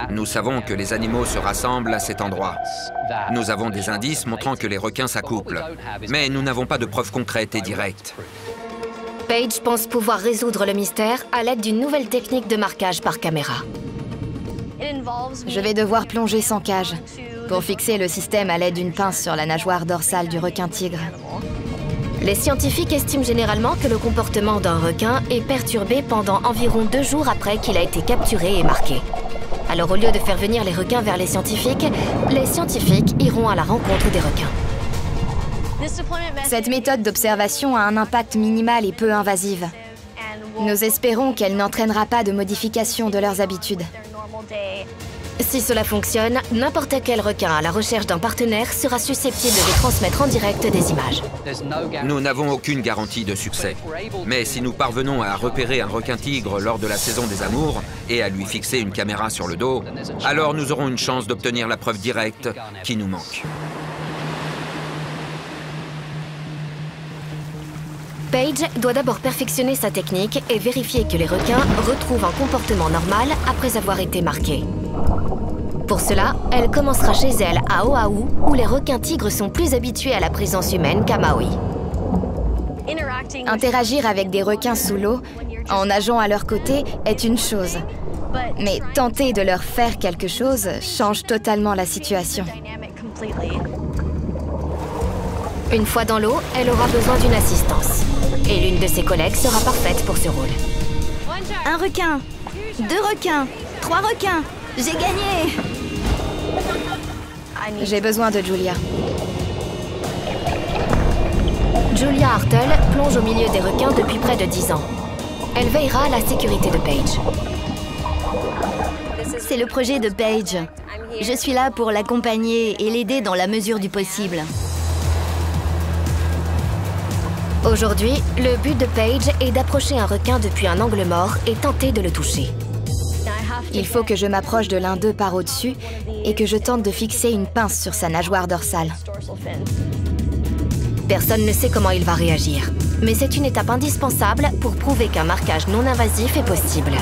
Nous savons que les animaux se rassemblent à cet endroit. Nous avons des indices montrant que les requins s'accouplent, mais nous n'avons pas de preuves concrètes et directes. Paige pense pouvoir résoudre le mystère à l'aide d'une nouvelle technique de marquage par caméra. Je vais devoir plonger sans cage pour fixer le système à l'aide d'une pince sur la nageoire dorsale du requin-tigre. Les scientifiques estiment généralement que le comportement d'un requin est perturbé pendant environ 2 jours après qu'il a été capturé et marqué. Alors au lieu de faire venir les requins vers les scientifiques iront à la rencontre des requins. Cette méthode d'observation a un impact minimal et peu invasive. Nous espérons qu'elle n'entraînera pas de modification de leurs habitudes. Si cela fonctionne, n'importe quel requin à la recherche d'un partenaire sera susceptible de transmettre en direct des images. Nous n'avons aucune garantie de succès. Mais si nous parvenons à repérer un requin-tigre lors de la saison des amours et à lui fixer une caméra sur le dos, alors nous aurons une chance d'obtenir la preuve directe qui nous manque. Paige doit d'abord perfectionner sa technique et vérifier que les requins retrouvent un comportement normal après avoir été marqués. Pour cela, elle commencera chez elle à Oahu, où les requins-tigres sont plus habitués à la présence humaine qu'à Maui. Interagir avec des requins sous l'eau, en nageant à leur côté, est une chose. Mais tenter de leur faire quelque chose change totalement la situation. Une fois dans l'eau, elle aura besoin d'une assistance. Et l'une de ses collègues sera parfaite pour ce rôle. Un requin, 2 requins, 3 requins, j'ai gagné! J'ai besoin de Julia. Julia Hartle plonge au milieu des requins depuis près de 10 ans. Elle veillera à la sécurité de Paige. C'est le projet de Paige. Je suis là pour l'accompagner et l'aider dans la mesure du possible. Aujourd'hui, le but de Paige est d'approcher un requin depuis un angle mort et tenter de le toucher. Il faut que je m'approche de l'un d'eux par au-dessus et que je tente de fixer une pince sur sa nageoire dorsale. Personne ne sait comment il va réagir, mais c'est une étape indispensable pour prouver qu'un marquage non invasif est possible.